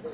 Hello,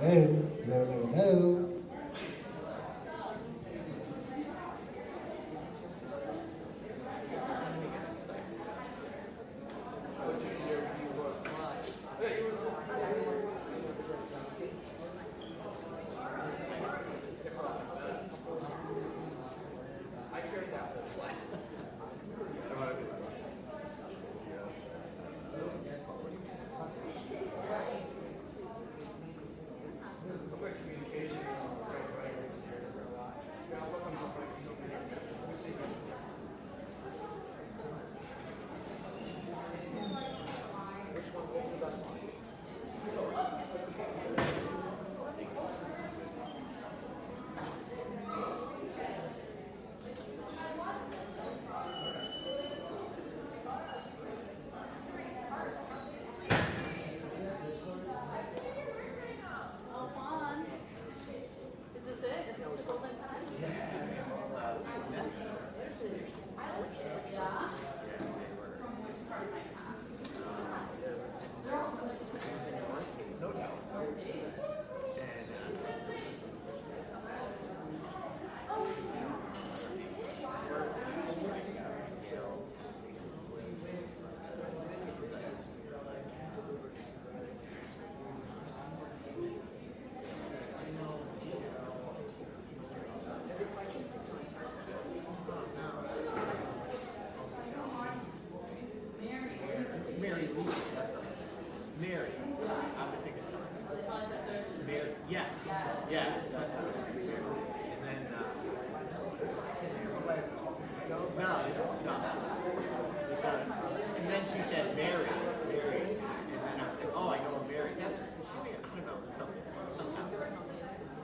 hello, hello, hello. Communication. Mary. I was thinking Mary. Yes. Yeah. That's how it is. And then no. And then she said Mary. Mary. And then I was like, oh, I know Mary. That's I don't know something.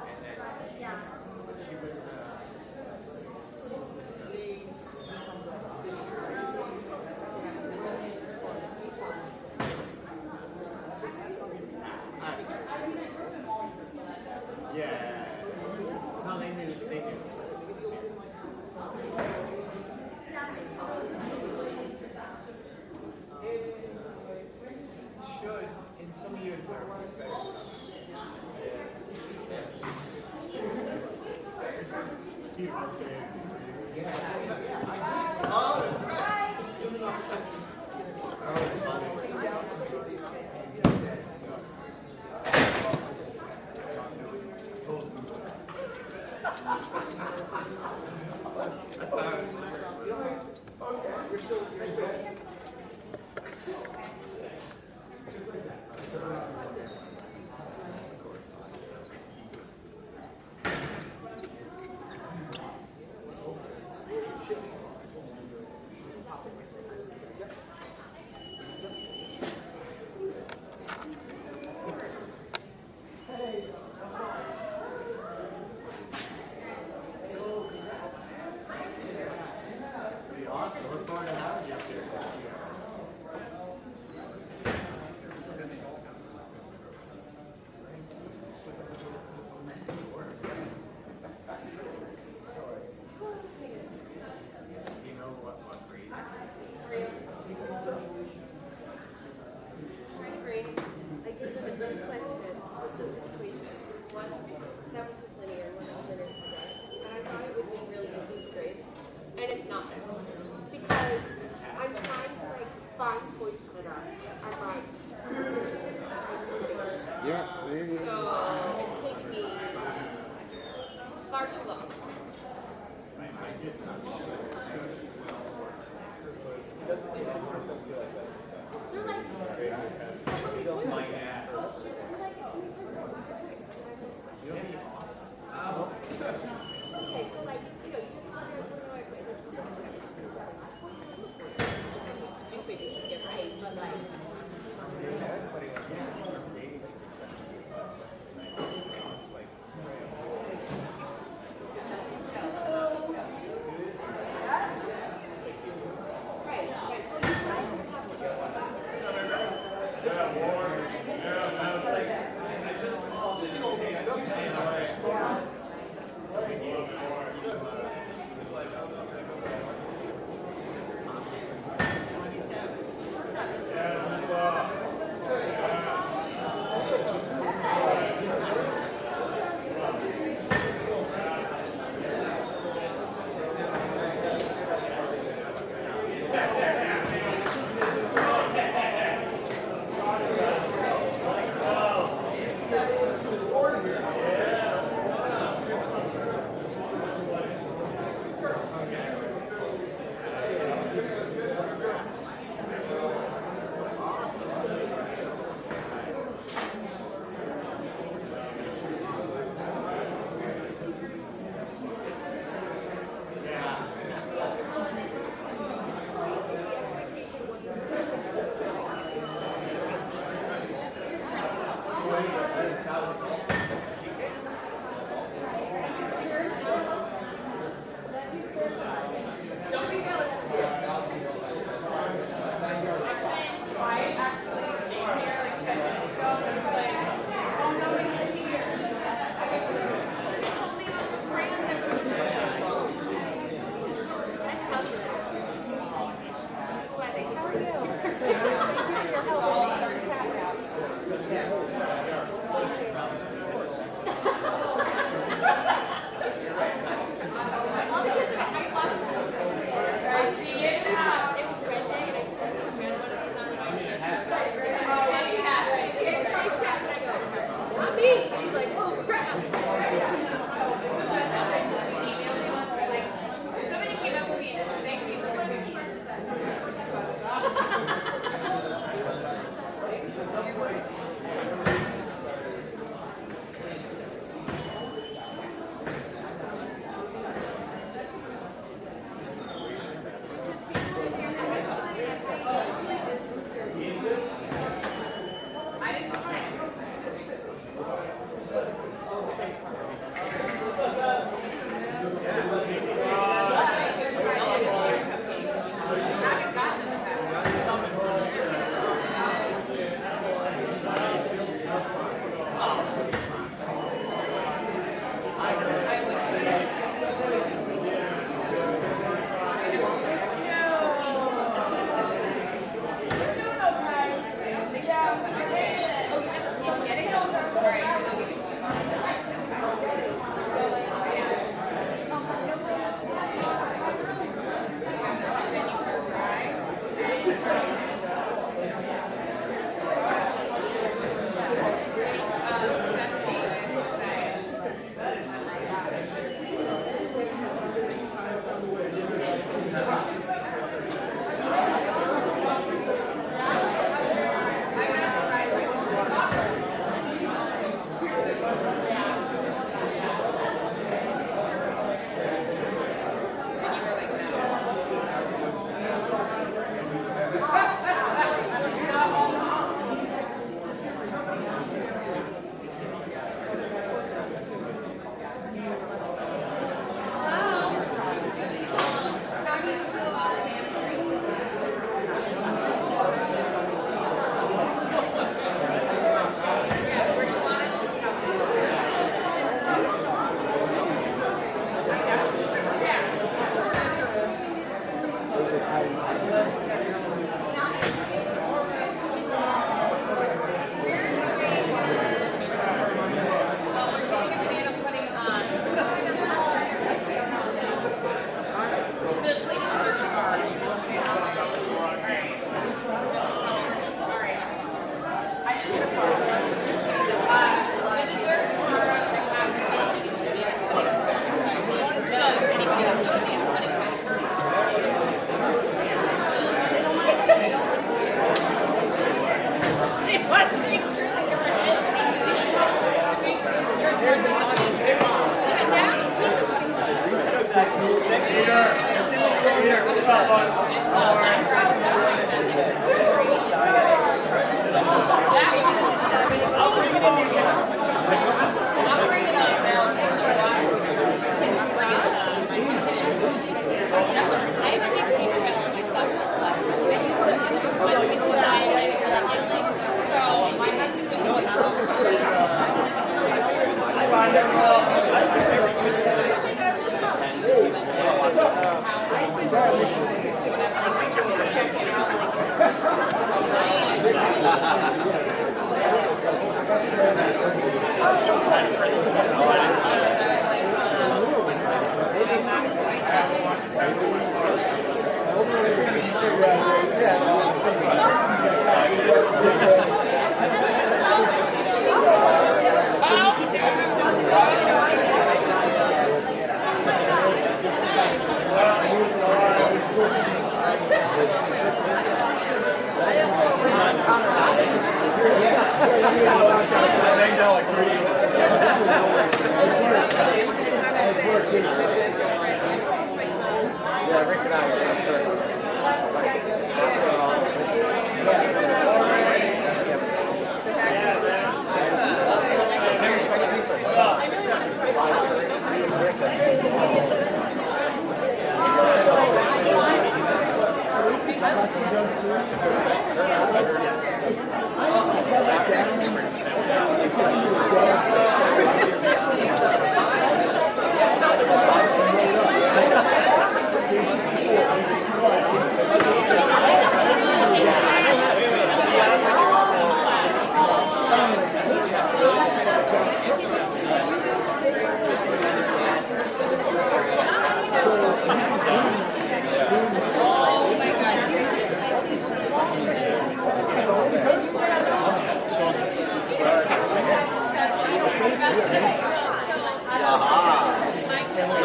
And then she was. Yeah. No, they knew. Should, in some years, are much better. Oh, that's right. You're still just like that. Pretty awesome. Look forward to having you up here this year. Do you know what grade? Grade. I gave them a good question. Equation. One that was just linear, one that was linear progress. And I thought it would be really easy grade. And it's not. Because I'm trying to like find voice it up. I'm like so it's taking me far too long. I did some They're like You don't mind that. okay, so like, you know, you just stupid you should get right, but like right, well you try to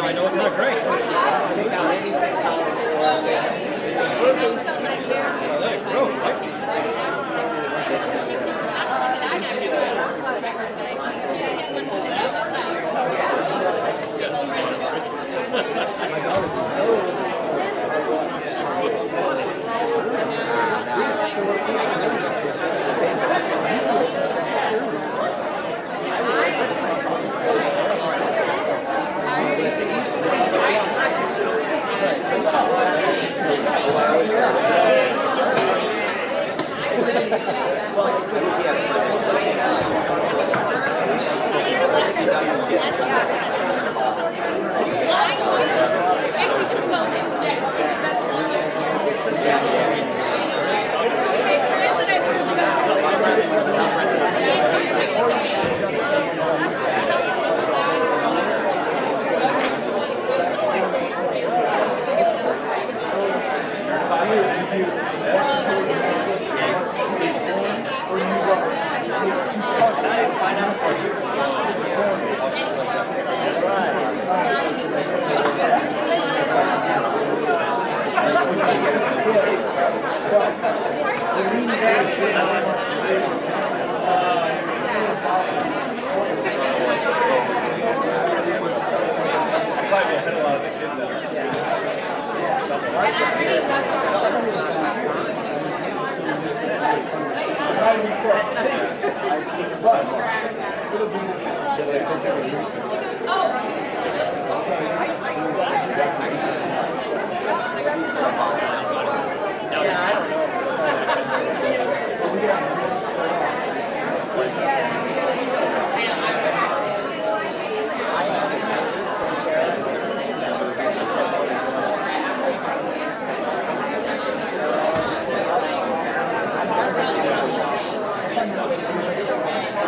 I know it's not great.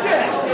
Yeah.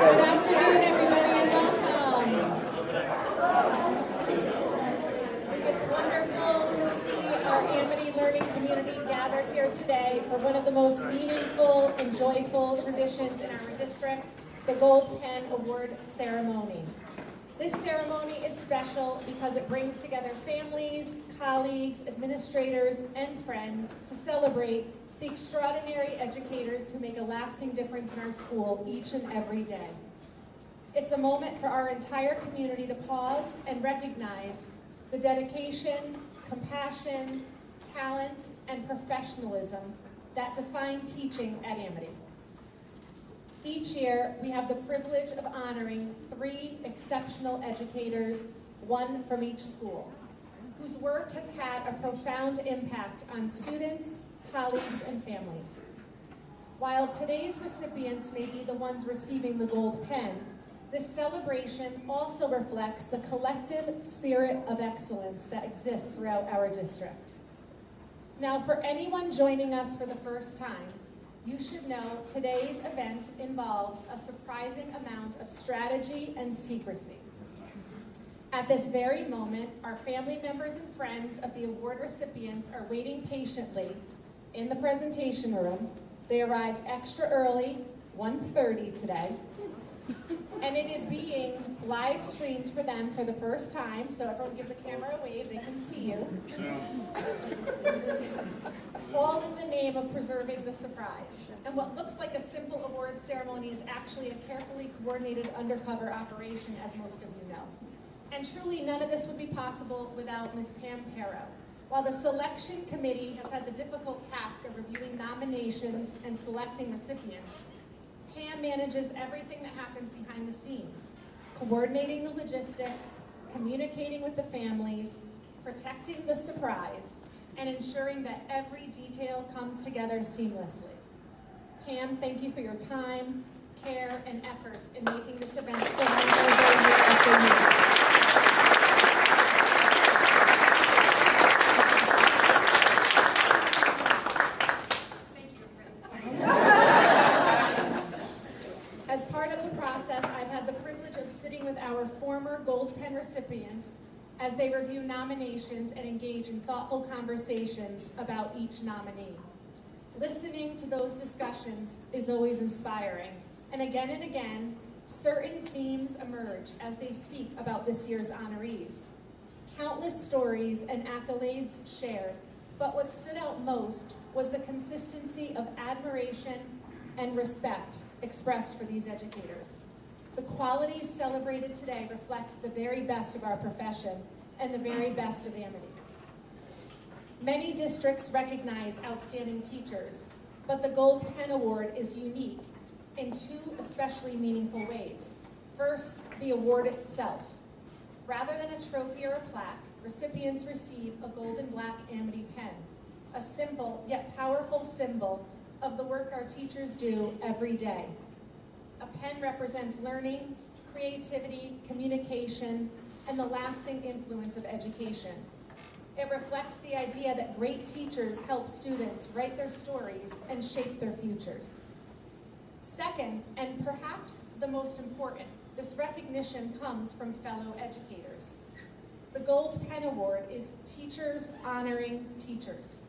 Good afternoon, everybody, and welcome. It's wonderful to see our Amity learning community gathered here today for one of the most meaningful and joyful traditions in our district, the Gold Pen Award ceremony. This ceremony is special because it brings together families, colleagues, administrators, and friends to celebrate the extraordinary educators who make a lasting difference in our school each and every day. It's a moment for our entire community to pause and recognize the dedication, compassion, talent, and professionalism that define teaching at Amity. Each year, we have the privilege of honoring 3 exceptional educators, one from each school, whose work has had a profound impact on students, colleagues, and families. While today's recipients may be the ones receiving the Gold Pen, this celebration also reflects the collective spirit of excellence that exists throughout our district. Now, for anyone joining us for the first time, you should know today's event involves a surprising amount of strategy and secrecy. At this very moment, our family members and friends of the award recipients are waiting patiently in the presentation room. They arrived extra early, 1:30 today, and it is being live streamed for them for the first time, so everyone give the camera a wave, they can see you. All in the name of preserving the surprise. And what looks like a simple award ceremony is actually a carefully coordinated undercover operation, as most of you know. And truly, none of this would be possible without Ms. Pam Perro. While the selection committee has had the difficult task of reviewing nominations and selecting recipients, Pam manages everything that happens behind the scenes, coordinating the logistics, communicating with the families, protecting the surprise, and ensuring that every detail comes together seamlessly. Pam, thank you for your time, care, and efforts in making this event so memorable year after year. As part of the process, I've had the privilege of sitting with our former Gold Pen recipients as they review nominations and engage in thoughtful conversations about each nominee. Listening to those discussions is always inspiring, and again, certain themes emerge as they speak about this year's honorees. Countless stories and accolades shared, but what stood out most was the consistency of admiration and respect expressed for these educators. The qualities celebrated today reflect the very best of our profession and the very best of Amity. Many districts recognize outstanding teachers, but the Gold Pen Award is unique in 2 especially meaningful ways. First, the award itself. Rather than a trophy or a plaque, recipients receive a gold and black Amity pen, a simple yet powerful symbol of the work our teachers do every day. A pen represents learning, creativity, communication, and the lasting influence of education. It reflects the idea that great teachers help students write their stories and shape their futures. Second, and perhaps the most important, this recognition comes from fellow educators. The Gold Pen Award is teachers honoring teachers.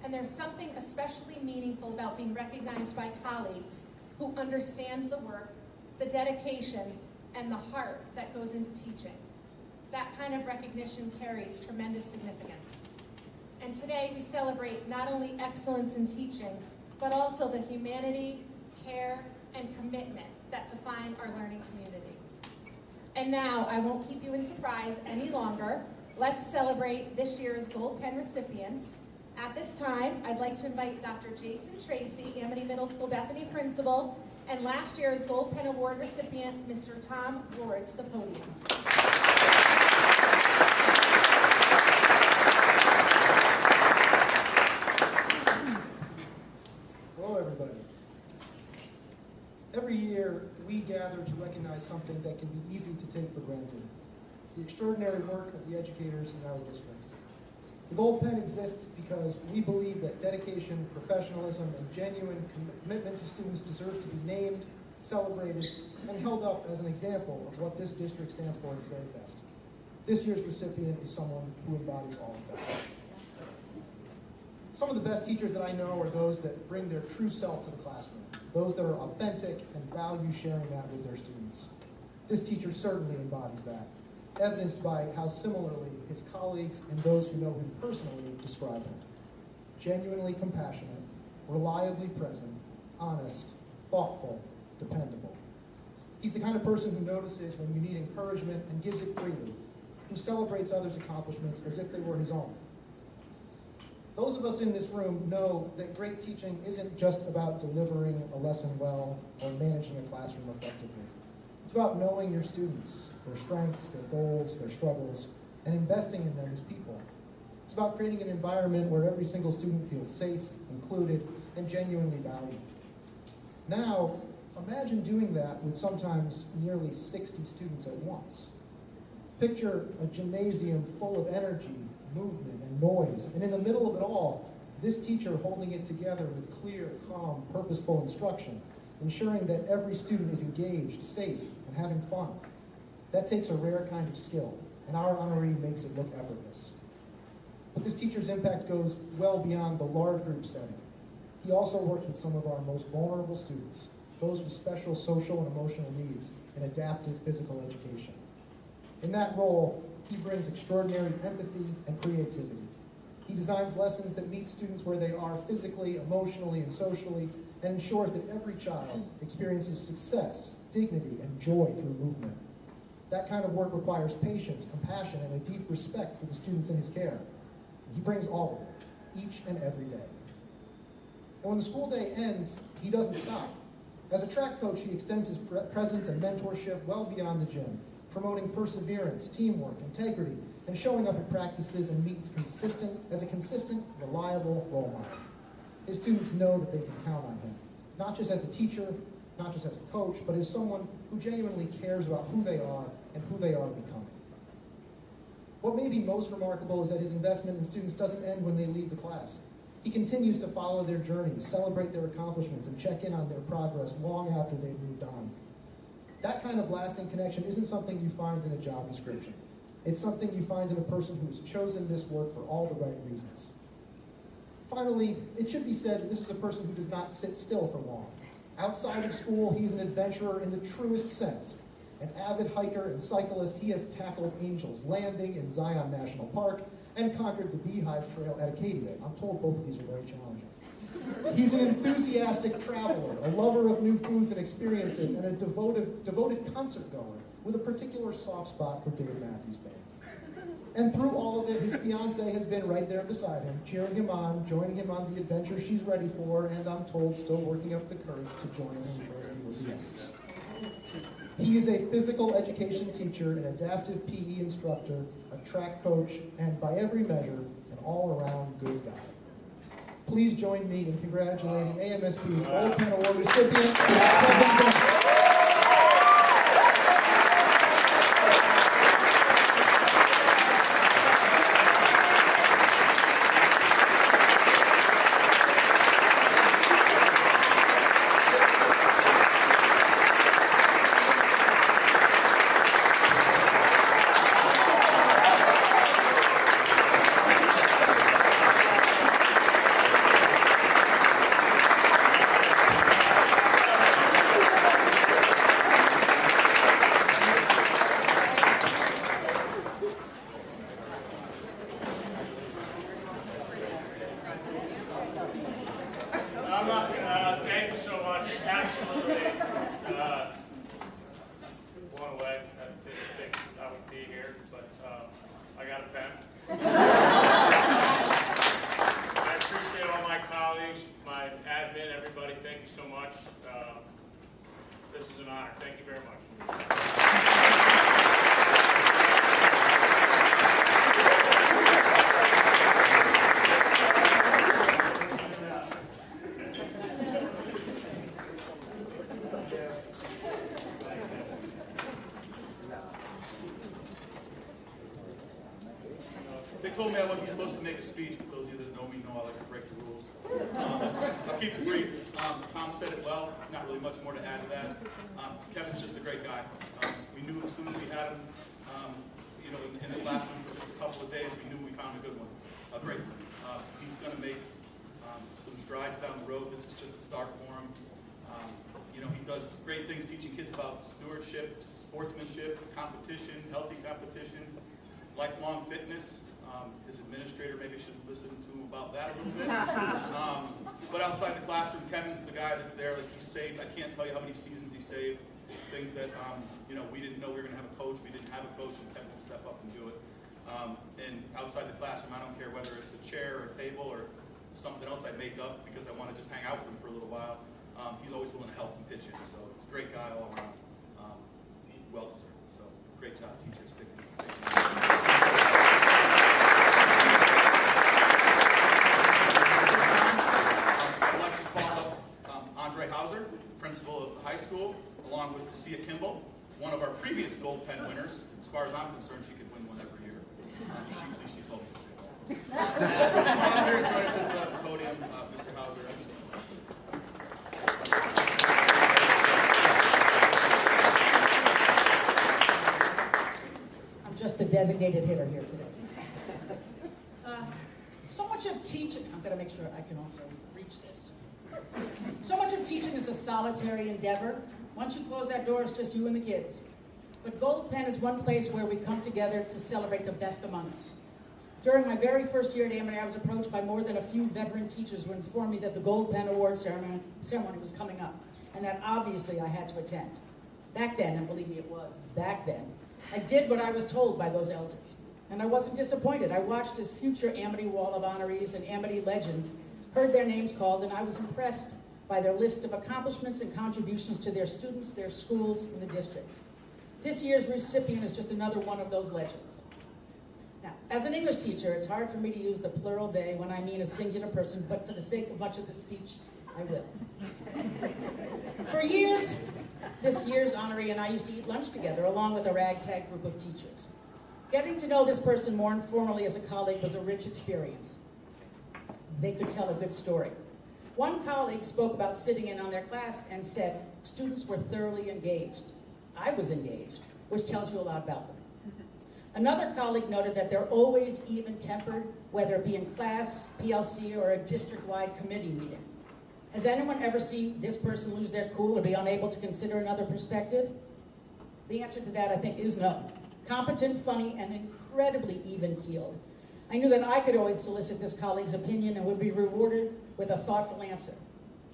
And there's something especially meaningful about being recognized by colleagues who understand the work, the dedication, and the heart that goes into teaching. That kind of recognition carries tremendous significance. And today we celebrate not only excellence in teaching, but also the humanity, care, and commitment that define our learning community. And now, I won't keep you in surprise any longer. Let's celebrate this year's Gold Pen recipients. At this time, I'd like to invite Dr. Jason Tracy, Amity Middle School Bethany principal, and last year's Gold Pen Award recipient, Mr. Tom Ward, to the podium. Hello, everybody. Every year, we gather to recognize something that can be easy to take for granted: the extraordinary work of the educators in our district. The Gold Pen exists because we believe that dedication, professionalism, and genuine commitment to students deserves to be named, celebrated, and held up as an example of what this district stands for at its very best. This year's recipient is someone who embodies all of that. Some of the best teachers that I know are those that bring their true self to the classroom, those that are authentic and value sharing that with their students. This teacher certainly embodies that, evidenced by how similarly his colleagues and those who know him personally describe him. Genuinely compassionate, reliably present, honest, thoughtful, dependable. He's the kind of person who notices when you need encouragement and gives it freely, who celebrates others' accomplishments as if they were his own. Those of us in this room know that great teaching isn't just about delivering a lesson well or managing a classroom effectively. It's about knowing your students, their strengths, their goals, their struggles, and investing in them as people. It's about creating an environment where every single student feels safe, included, and genuinely valued. Now, imagine doing that with sometimes nearly 60 students at once. Picture a gymnasium full of energy, movement, and noise, and in the middle of it all, this teacher holding it together with clear, calm, purposeful instruction, ensuring that every student is engaged, safe, and having fun. That takes a rare kind of skill, and our honoree makes it look effortless. But this teacher's impact goes well beyond the large group setting. He also works with some of our most vulnerable students, those with special social and emotional needs and adaptive physical education. In that role, he brings extraordinary empathy and creativity. He designs lessons that meet students where they are physically, emotionally, and socially, and ensures that every child experiences success, dignity, and joy through movement. That kind of work requires patience, compassion, and a deep respect for the students in his care. He brings all of it, each and every day. And when the school day ends, he doesn't stop. As a track coach, he extends his presence and mentorship well beyond the gym, promoting perseverance, teamwork, integrity, and showing up at practices and meets as a consistent, reliable role model. His students know that they can count on him, not just as a teacher, not just as a coach, but as someone who genuinely cares about who they are and who they are becoming. What may be most remarkable is that his investment in students doesn't end when they leave the class. He continues to follow their journeys, celebrate their accomplishments, and check in on their progress long after they've moved on. That kind of lasting connection isn't something you find in a job description. It's something you find in a person who's chosen this work for all the right reasons. Finally, it should be said that this is a person who does not sit still for long. Outside of school, he's an adventurer in the truest sense. An avid hiker and cyclist, he has tackled Angels Landing in Zion National Park and conquered the Beehive Trail at Acadia. I'm told both of these are very challenging. He's an enthusiastic traveler, a lover of new foods and experiences, and a devoted concert goer with a particular soft spot for Dave Matthews Band. And through all of it, his fiancée has been right there beside him, cheering him on, joining him on the adventure she's ready for, and I'm told still working up the courage to join him with the others. He is a physical education teacher, an adaptive PE instructor, a track coach, and by every measure, an all-around good guy. Please join me in congratulating AMSB's Gold Pen Award recipient, Kevin Bennett. Thank you so much. Absolutely. Blown away. I didn't think I would be here, but I got a pen. I appreciate all my colleagues, my admin, everybody. Thank you so much. This is an honor. Thank you very much. They told me I wasn't supposed to make a speech, but those of you that know me know I like to break the rules. I'll keep it brief. Tom said it well. There's not really much more to add to that. Kevin's just a great guy. We knew as soon as we had him, in the classroom for just a couple of days, we knew we found a good one, a great one. He's going to make some strides down the road. This is just the start for him. He does great things teaching kids about stewardship, sportsmanship, competition, healthy competition, lifelong fitness. His administrator maybe should listen to him about that a little bit. But outside the classroom, Kevin's the guy that's there. Like, he's saved. I can't tell you how many seasons he saved. Things that we didn't know we were going to have a coach. We didn't have a coach, and Kevin will step up and do it. And outside the classroom, I don't care whether it's a chair or a table or something else I make up because I want to just hang out with him for a little while. He's always willing to help and pitch in. So he's a great guy all around. Well deserved. So great job, teachers, picking him. Principal of the high school, along with Tasia Kimball, one of our previous Gold Pen winners. As far as I'm concerned, she could win one every year. At least she told me to say that. So come on up here and join us at the podium, Mr. Hauser. I'm just the designated hitter here today. So much of teaching, I'm going to make sure I can also reach this. So much of teaching is a solitary endeavor. Once you close that door, it's just you and the kids. But Gold Pen is one place where we come together to celebrate the best among us. During my very first year at Amity, I was approached by more than a few veteran teachers who informed me that the Gold Pen Award ceremony was coming up, and that obviously I had to attend. Back then, and believe me, it was back then, I did what I was told by those elders. And I wasn't disappointed. I watched as future Amity Wall of Honorees and Amity legends heard their names called, and I was impressed by their list of accomplishments and contributions to their students, their schools, and the district. This year's recipient is just another one of those legends. Now, as an English teacher, it's hard for me to use the plural they when I mean a singular person, but for the sake of much of the speech, I will. For years, this year's honoree and I used to eat lunch together, along with a ragtag group of teachers. Getting to know this person more informally as a colleague was a rich experience. They could tell a good story. One colleague spoke about sitting in on their class and said students were thoroughly engaged. I was engaged, which tells you a lot about them. Another colleague noted that they're always even-tempered, whether it be in class, PLC, or a district-wide committee meeting. Has anyone ever seen this person lose their cool or be unable to consider another perspective? The answer to that, I think, is no. Competent, funny, and incredibly even-keeled. I knew that I could always solicit this colleague's opinion and would be rewarded with a thoughtful answer.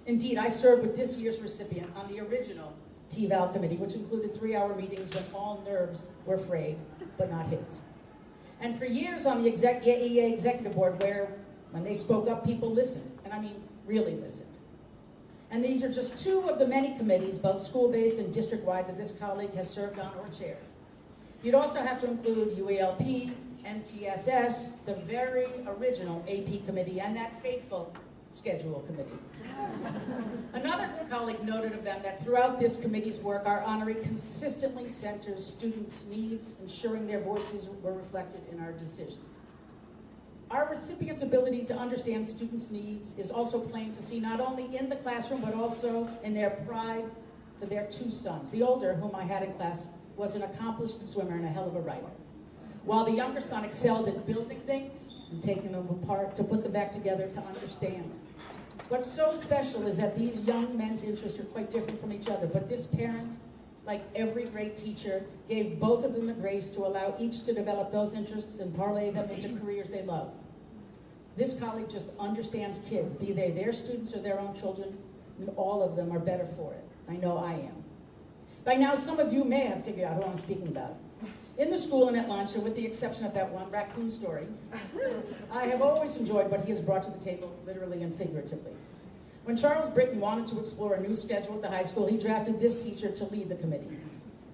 Indeed, I served with this year's recipient on the original TVAL committee, which included 3-hour meetings when all nerves were frayed, but not his. And for years on the AEA executive board, where when they spoke up, people listened, and I mean really listened. And these are just two of the many committees, both school-based and district-wide, that this colleague has served on or chaired. You'd also have to include UALP, MTSS, the very original AP committee, and that fateful schedule committee. Another colleague noted of them that throughout this committee's work, our honoree consistently centers students' needs, ensuring their voices were reflected in our decisions. Our recipients' ability to understand students' needs is also plain to see not only in the classroom, but also in their pride for their two sons. The older, whom I had in class, was an accomplished swimmer and a hell of a writer, while the younger son excelled at building things and taking them apart to put them back together to understand. What's so special is that these young men's interests are quite different from each other, but this parent, like every great teacher, gave both of them the grace to allow each to develop those interests and parlay them into careers they love. This colleague just understands kids, be they their students or their own children, and all of them are better for it. I know I am. By now, some of you may have figured out who I'm speaking about. In the school and at lunch, and with the exception of that one raccoon story, I have always enjoyed what he has brought to the table, literally and figuratively. When Charles Britton wanted to explore a new schedule at the high school, he drafted this teacher to lead the committee.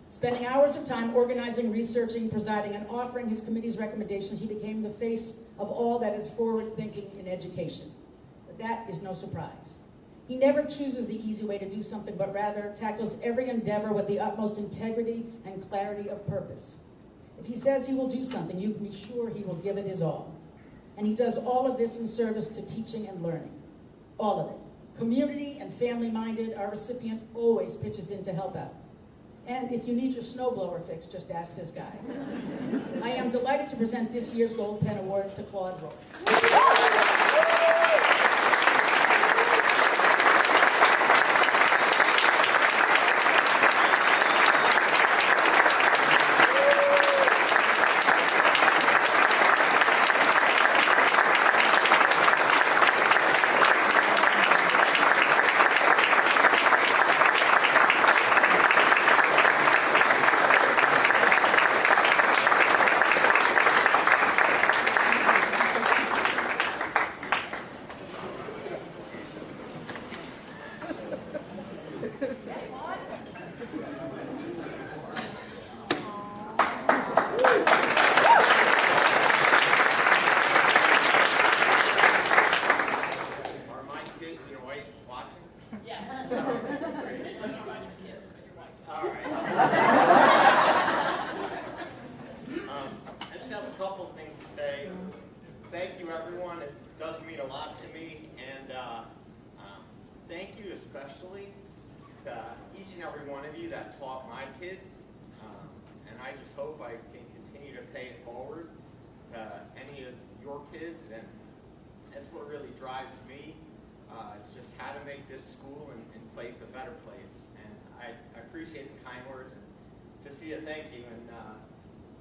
Spending hours of time organizing, researching, presiding, and offering his committee's recommendations, he became the face of all that is forward-thinking in education. But that is no surprise. He never chooses the easy way to do something, but rather tackles every endeavor with the utmost integrity and clarity of purpose. If he says he will do something, you can be sure he will give it his all. And he does all of this in service to teaching and learning. All of it. Community and family-minded, our recipient always pitches in to help out. And if you need your snowblower fixed, just ask this guy. I am delighted to present this year's Gold Pen Award to Claude Roy. especially to each and every one of you that taught my kids. And I just hope I can continue to pay it forward to any of your kids. And that's what really drives me. It's just how to make this school and place a better place. And I appreciate the kind words. And to see a thank you. And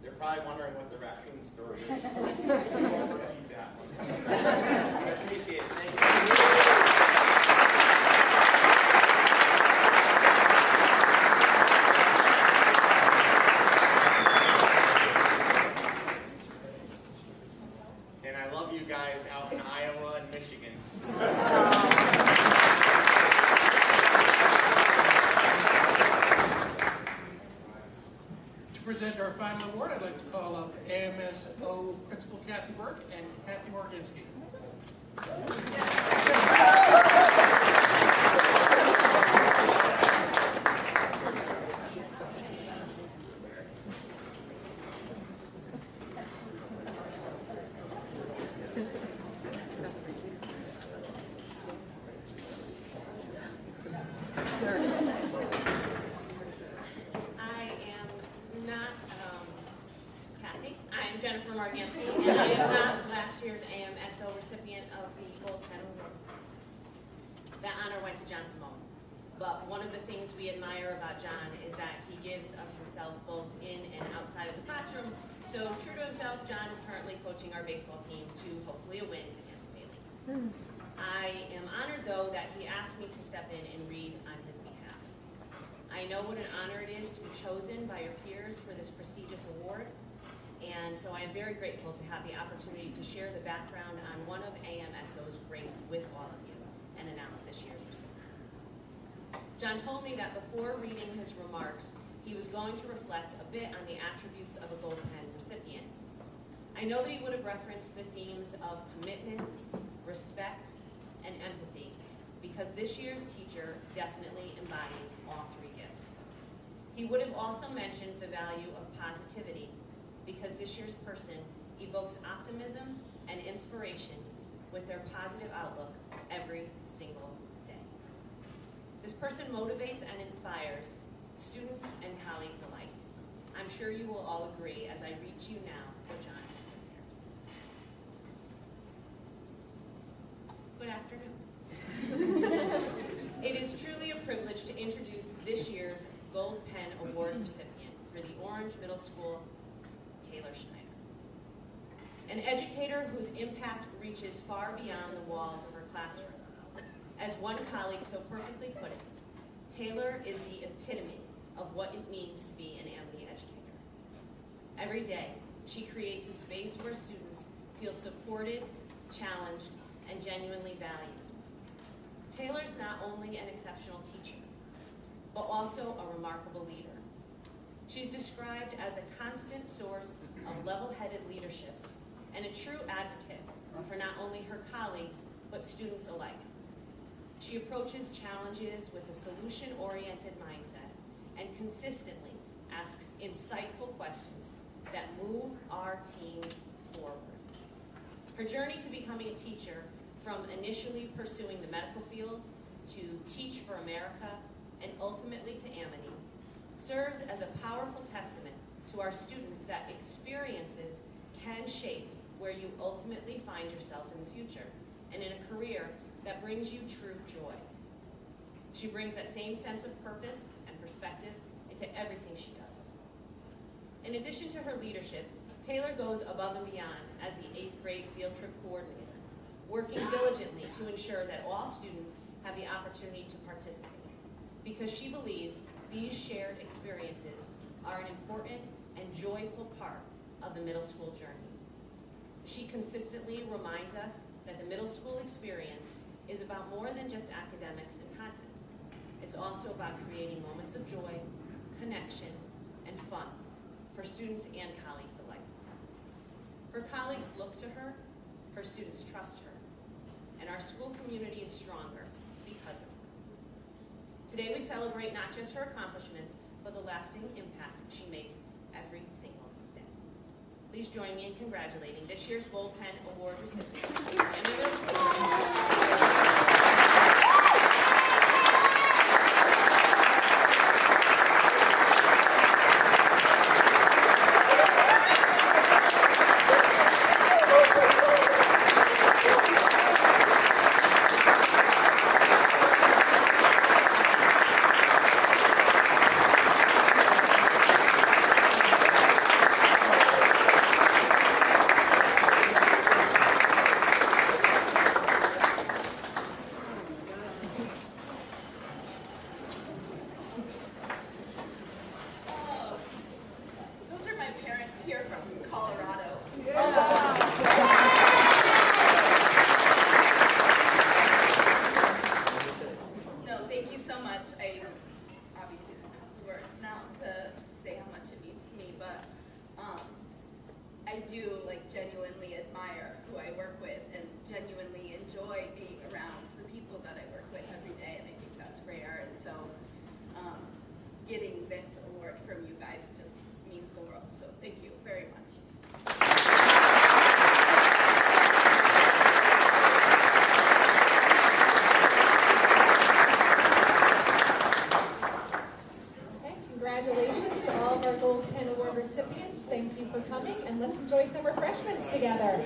they're probably wondering what the raccoon story is. We won't repeat that one. I appreciate it. Thank you. And I love you guys out in Iowa and Michigan. To present our final award, I'd like to call up AMSO Principal Kathy Burke and Kathy Morginski. And I am not last year's AMSO recipient of the Gold Pen Award. That honor went to John Simone. But one of the things we admire about John is that he gives of himself both in and outside of the classroom. So true to himself, John is currently coaching our baseball team to hopefully a win against Bailey. I am honored, though, that he asked me to step in and read on his behalf. I know what an honor it is to be chosen by your peers for this prestigious award. And so I am very grateful to have the opportunity to share the background on one of AMSO's greats with all of you and announce this year's recipient. John told me that before reading his remarks, he was going to reflect a bit on the attributes of a Gold Pen recipient. I know that he would have referenced the themes of commitment, respect, and empathy, because this year's teacher definitely embodies all three gifts. He would have also mentioned the value of positivity, because this year's person evokes optimism and inspiration with their positive outlook every single day. This person motivates and inspires students and colleagues alike. I'm sure you will all agree as I read to you now what John has prepared. Good afternoon. It is truly a privilege to introduce this year's Gold Pen Award recipient for the Orange Middle School, Taylor Schneider. An educator whose impact reaches far beyond the walls of her classroom. As one colleague so perfectly put it, Taylor is the epitome of what it means to be an Amity educator. Every day, she creates a space where students feel supported, challenged, and genuinely valued. Taylor's not only an exceptional teacher, but also a remarkable leader. She's described as a constant source of level-headed leadership and a true advocate for not only her colleagues, but students alike. She approaches challenges with a solution-oriented mindset and consistently asks insightful questions that move our team forward. Her journey to becoming a teacher, from initially pursuing the medical field to Teach for America and ultimately to Amity, serves as a powerful testament to our students that experiences can shape where you ultimately find yourself in the future and in a career that brings you true joy. She brings that same sense of purpose and perspective into everything she does. In addition to her leadership, Taylor goes above and beyond as the 8th grade field trip coordinator, working diligently to ensure that all students have the opportunity to participate, because she believes these shared experiences are an important and joyful part of the middle school journey. She consistently reminds us that the middle school experience is about more than just academics and content. It's also about creating moments of joy, connection, and fun for students and colleagues alike. Her colleagues look to her, her students trust her, and our school community is stronger because of her. Today we celebrate not just her accomplishments, but the lasting impact she makes every single day. Please join me in congratulating this year's Gold Pen Award recipient. Those are my parents here from Colorado. No, thank you so much. I obviously don't have words now to say how much it means to me, but I do genuinely admire who I work with and genuinely enjoy being around the people that I work with every day, and I think that's rare. And so getting this award from you guys just means the world. So thank you very much. Okay, congratulations to all of our Gold Pen Award recipients. Thank you for coming, and let's enjoy some refreshments together.